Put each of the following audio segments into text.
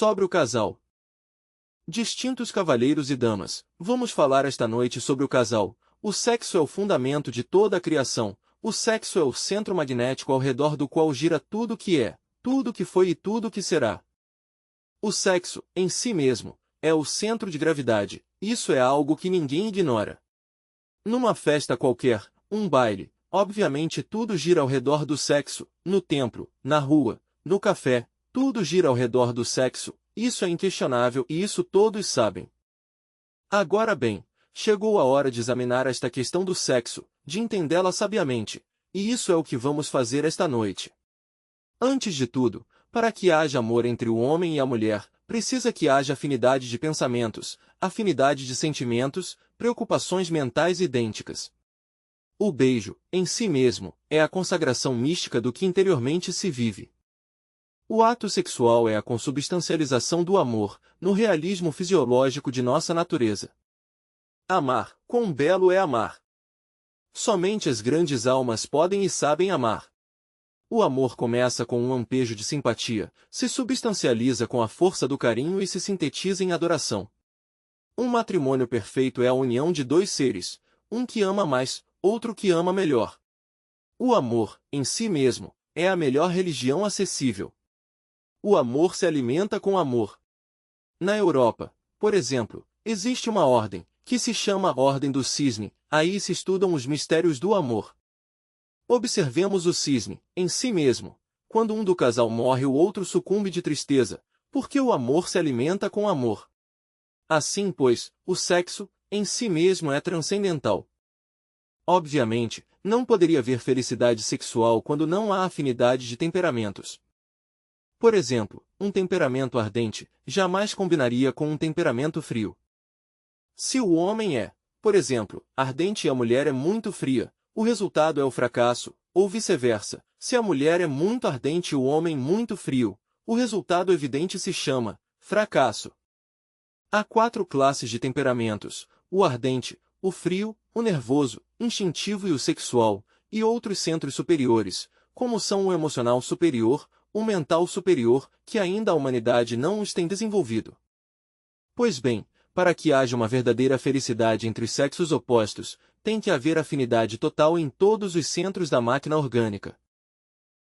sobre o casal. Distintos cavalheiros e damas, vamos falar esta noite sobre o casal. O sexo é o fundamento de toda a criação. O sexo é o centro magnético ao redor do qual gira tudo que é, tudo que foi e tudo que será. O sexo, em si mesmo, é o centro de gravidade. Isso é algo que ninguém ignora. Numa festa qualquer, um baile, obviamente tudo gira ao redor do sexo. No templo, na rua, no café, tudo gira ao redor do sexo. Isso é inquestionável e isso todos sabem. Agora bem, chegou a hora de examinar esta questão do sexo, de entendê-la sabiamente, e isso é o que vamos fazer esta noite. Antes de tudo, para que haja amor entre o homem e a mulher, precisa que haja afinidade de pensamentos, afinidade de sentimentos, preocupações mentais idênticas. O beijo, em si mesmo, é a consagração mística do que interiormente se vive. O ato sexual é a consubstancialização do amor, no realismo fisiológico de nossa natureza. Amar, quão belo é amar! Somente as grandes almas podem e sabem amar. O amor começa com um lampejo de simpatia, se substancializa com a força do carinho e se sintetiza em adoração. Um matrimônio perfeito é a união de dois seres, um que ama mais, outro que ama melhor. O amor, em si mesmo, é a melhor religião acessível. O amor se alimenta com amor. Na Europa, por exemplo, existe uma ordem, que se chama Ordem do Cisne, aí se estudam os mistérios do amor. Observemos o cisne, em si mesmo. Quando um do casal morre o outro sucumbe de tristeza, porque o amor se alimenta com amor. Assim, pois, o sexo, em si mesmo é transcendental. Obviamente, não poderia haver felicidade sexual quando não há afinidade de temperamentos. Por exemplo, um temperamento ardente jamais combinaria com um temperamento frio. Se o homem é, por exemplo, ardente e a mulher é muito fria, o resultado é o fracasso, ou vice-versa. Se a mulher é muito ardente e o homem muito frio, o resultado evidente se chama fracasso. Há 4 classes de temperamentos: o ardente, o frio, o nervoso, instintivo e o sexual, e outros centros superiores, como são o emocional superior, o mental superior, que ainda a humanidade não os tem desenvolvido. Pois bem, para que haja uma verdadeira felicidade entre os sexos opostos, tem que haver afinidade total em todos os centros da máquina orgânica.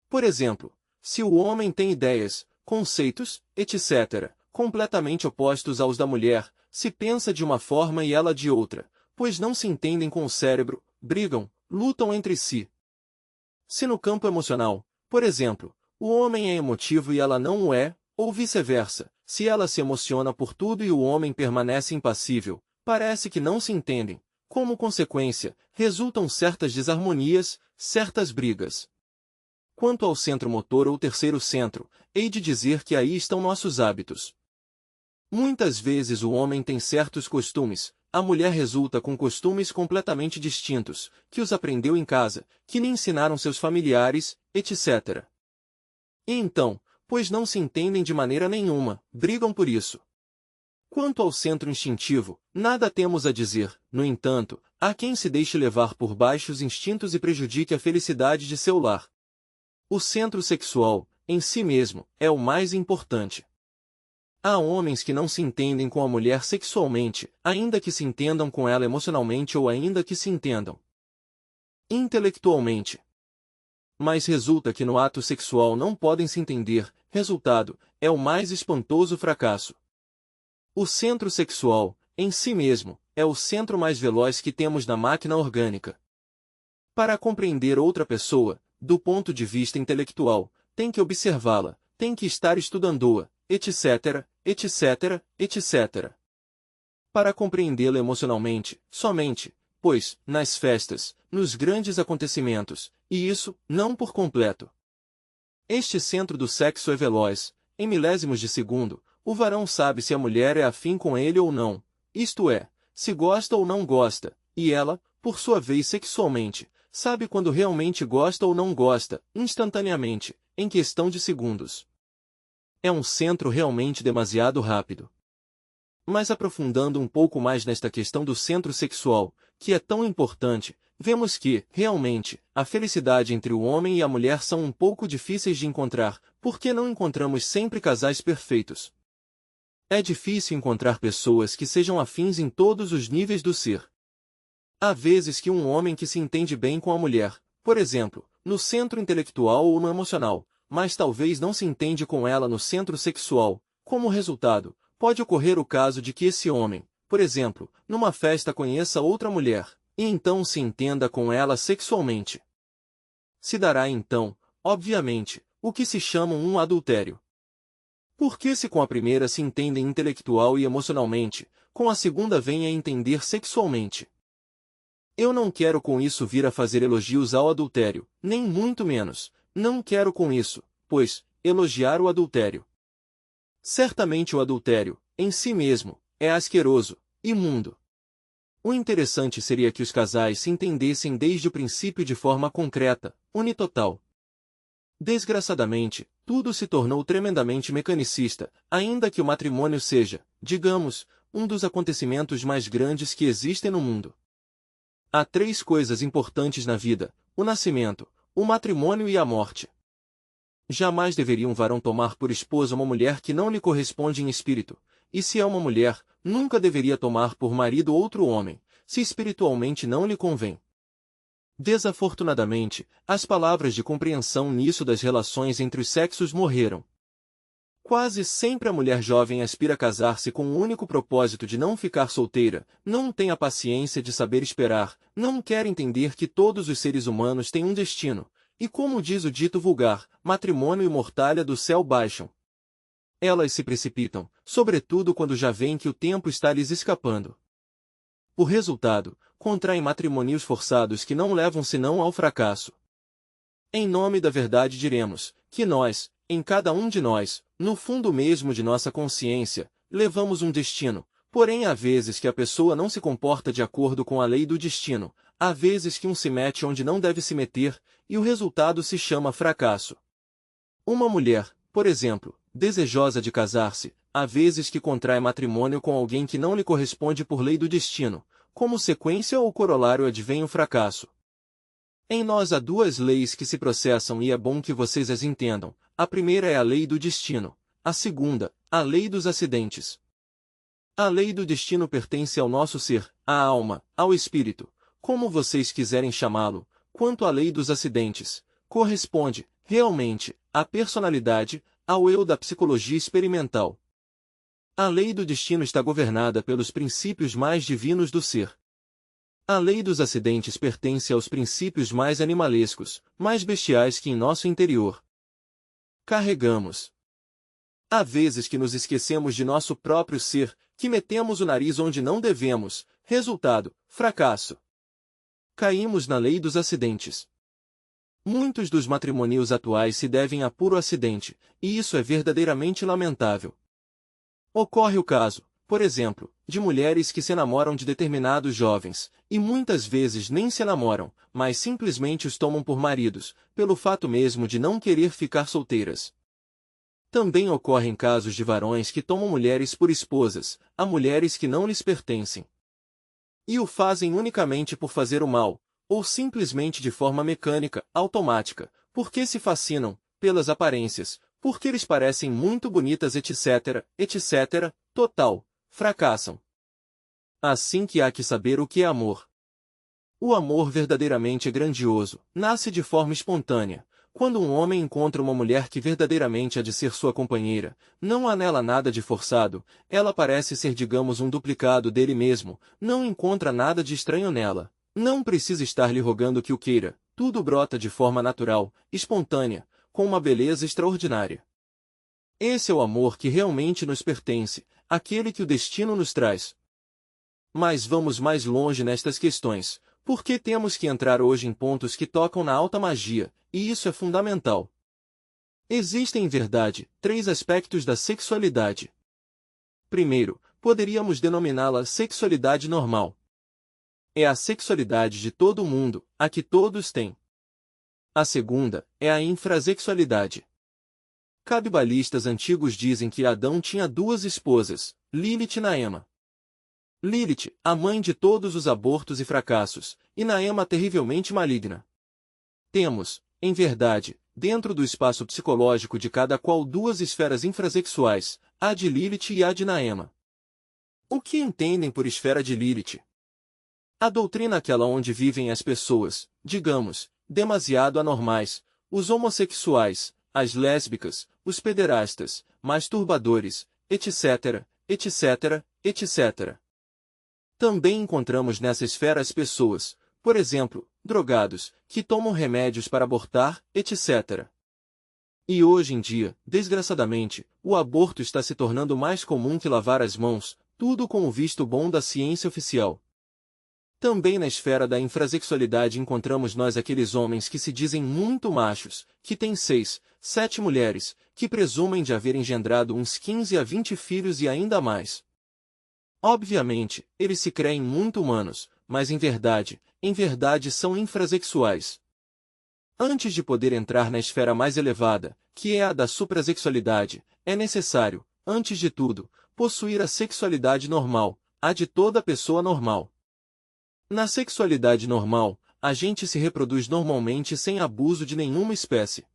Por exemplo, se o homem tem ideias, conceitos, etc., completamente opostos aos da mulher, se pensa de uma forma e ela de outra, pois não se entendem com o cérebro, brigam, lutam entre si. Se no campo emocional, por exemplo, o homem é emotivo e ela não o é, ou vice-versa, se ela se emociona por tudo e o homem permanece impassível, parece que não se entendem. Como consequência, resultam certas desarmonias, certas brigas. Quanto ao centro motor ou terceiro centro, hei de dizer que aí estão nossos hábitos. Muitas vezes o homem tem certos costumes, a mulher resulta com costumes completamente distintos, que os aprendeu em casa, que lhe ensinaram seus familiares, etc. E então, pois não se entendem de maneira nenhuma, brigam por isso. Quanto ao centro instintivo, nada temos a dizer, no entanto, há quem se deixe levar por baixos instintos e prejudique a felicidade de seu lar. O centro sexual, em si mesmo, é o mais importante. Há homens que não se entendem com a mulher sexualmente, ainda que se entendam com ela emocionalmente ou ainda que se entendam intelectualmente. Mas resulta que no ato sexual não podem se entender, resultado, é o mais espantoso fracasso. O centro sexual, em si mesmo, é o centro mais veloz que temos na máquina orgânica. Para compreender outra pessoa, do ponto de vista intelectual, tem que observá-la, tem que estar estudando-a, etc., etc., etc. Para compreendê-la emocionalmente, somente, pois, nas festas, nos grandes acontecimentos, e isso, não por completo. Este centro do sexo é veloz, em milésimos de segundo, o varão sabe se a mulher é afim com ele ou não, isto é, se gosta ou não gosta, e ela, por sua vez sexualmente, sabe quando realmente gosta ou não gosta, instantaneamente, em questão de segundos. É um centro realmente demasiado rápido. Mas aprofundando um pouco mais nesta questão do centro sexual, que é tão importante, vemos que, realmente, a felicidade entre o homem e a mulher são um pouco difíceis de encontrar, porque não encontramos sempre casais perfeitos. É difícil encontrar pessoas que sejam afins em todos os níveis do ser. Há vezes que um homem que se entende bem com a mulher, por exemplo, no centro intelectual ou no emocional, mas talvez não se entende com ela no centro sexual. Como resultado, pode ocorrer o caso de que esse homem, por exemplo, numa festa conheça outra mulher, e então se entenda com ela sexualmente. Se dará então, obviamente, o que se chama um adultério. Porque se com a primeira se entendem intelectual e emocionalmente, com a segunda vem a entender sexualmente. Eu não quero com isso vir a fazer elogios ao adultério, nem muito menos, não quero com isso, pois, elogiar o adultério. Certamente o adultério, em si mesmo, é asqueroso, imundo. O interessante seria que os casais se entendessem desde o princípio de forma concreta, unitotal. Desgraçadamente, tudo se tornou tremendamente mecanicista, ainda que o matrimônio seja, digamos, um dos acontecimentos mais grandes que existem no mundo. Há 3 coisas importantes na vida: o nascimento, o matrimônio e a morte. Jamais deveria um varão tomar por esposa uma mulher que não lhe corresponde em espírito, e se é uma mulher, nunca deveria tomar por marido outro homem, se espiritualmente não lhe convém. Desafortunadamente, as palavras de compreensão nisso das relações entre os sexos morreram. Quase sempre a mulher jovem aspira a casar-se com o único propósito de não ficar solteira, não tem a paciência de saber esperar, não quer entender que todos os seres humanos têm um destino, e como diz o dito vulgar, matrimônio e mortalha do céu baixam. Elas se precipitam, sobretudo quando já veem que o tempo está lhes escapando. Por resultado, contraem matrimônios forçados que não levam senão ao fracasso. Em nome da verdade diremos, que nós, em cada um de nós, no fundo mesmo de nossa consciência, levamos um destino, porém há vezes que a pessoa não se comporta de acordo com a lei do destino, há vezes que um se mete onde não deve se meter, e o resultado se chama fracasso. Uma mulher, por exemplo, desejosa de casar-se, há vezes que contrai matrimônio com alguém que não lhe corresponde por lei do destino, como sequência ou corolário advém o fracasso. Em nós há 2 leis que se processam e é bom que vocês as entendam. A primeira é a lei do destino, a segunda, a lei dos acidentes. A lei do destino pertence ao nosso ser, à alma, ao espírito, como vocês quiserem chamá-lo, quanto à lei dos acidentes, corresponde, realmente, à personalidade, ao eu da psicologia experimental. A lei do destino está governada pelos princípios mais divinos do ser. A lei dos acidentes pertence aos princípios mais animalescos, mais bestiais que em nosso interior carregamos. Há vezes que nos esquecemos de nosso próprio ser, que metemos o nariz onde não devemos, resultado, fracasso. Caímos na lei dos acidentes. Muitos dos matrimônios atuais se devem a puro acidente, e isso é verdadeiramente lamentável. Ocorre o caso, por exemplo, de mulheres que se namoram de determinados jovens, e muitas vezes nem se namoram, mas simplesmente os tomam por maridos, pelo fato mesmo de não querer ficar solteiras. Também ocorrem casos de varões que tomam mulheres por esposas, a mulheres que não lhes pertencem. E o fazem unicamente por fazer o mal, ou simplesmente de forma mecânica, automática, porque se fascinam, pelas aparências, porque lhes parecem muito bonitas etc., etc., total, fracassam. Assim que há que saber o que é amor. O amor verdadeiramente é grandioso, nasce de forma espontânea. Quando um homem encontra uma mulher que verdadeiramente há de ser sua companheira, não há nela nada de forçado, ela parece ser digamos um duplicado dele mesmo, não encontra nada de estranho nela. Não precisa estar lhe rogando que o queira, tudo brota de forma natural, espontânea, com uma beleza extraordinária. Esse é o amor que realmente nos pertence, aquele que o destino nos traz. Mas vamos mais longe nestas questões, porque temos que entrar hoje em pontos que tocam na alta magia, e isso é fundamental. Existem em verdade 3 aspectos da sexualidade. Primeiro, poderíamos denominá-la sexualidade normal. É a sexualidade de todo mundo, a que todos têm. A segunda é a infrasexualidade. Cabibalistas antigos dizem que Adão tinha 2 esposas, Lilith e Naema. Lilith, a mãe de todos os abortos e fracassos, e Naema terrivelmente maligna. Temos, em verdade, dentro do espaço psicológico de cada qual duas esferas infrasexuais, a de Lilith e a de Naema. O que entendem por esfera de Lilith? A doutrina aquela onde vivem as pessoas, digamos, demasiado anormais, os homossexuais, as lésbicas, os pederastas, masturbadores, etc., etc., etc. Também encontramos nessa esfera as pessoas, por exemplo, drogados, que tomam remédios para abortar, etc. E hoje em dia, desgraçadamente, o aborto está se tornando mais comum que lavar as mãos, tudo com o visto bom da ciência oficial. Também na esfera da infrasexualidade encontramos nós aqueles homens que se dizem muito machos, que têm 6, 7 mulheres, que presumem de haver engendrado uns 15 a 20 filhos e ainda mais. Obviamente, eles se creem muito humanos, mas em verdade são infrasexuais. Antes de poder entrar na esfera mais elevada, que é a da suprasexualidade, é necessário, antes de tudo, possuir a sexualidade normal, a de toda pessoa normal. Na sexualidade normal, a gente se reproduz normalmente sem abuso de nenhuma espécie.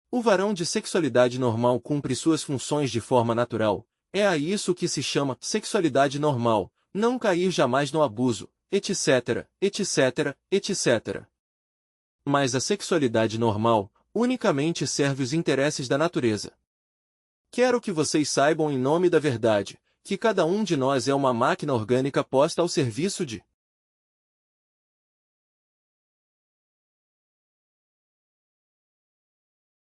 O varão de sexualidade normal cumpre suas funções de forma natural, é a isso que se chama sexualidade normal, não cair jamais no abuso, etc., etc., etc. Mas a sexualidade normal unicamente serve os interesses da natureza. Quero que vocês saibam em nome da verdade, que cada um de nós é uma máquina orgânica posta ao serviço de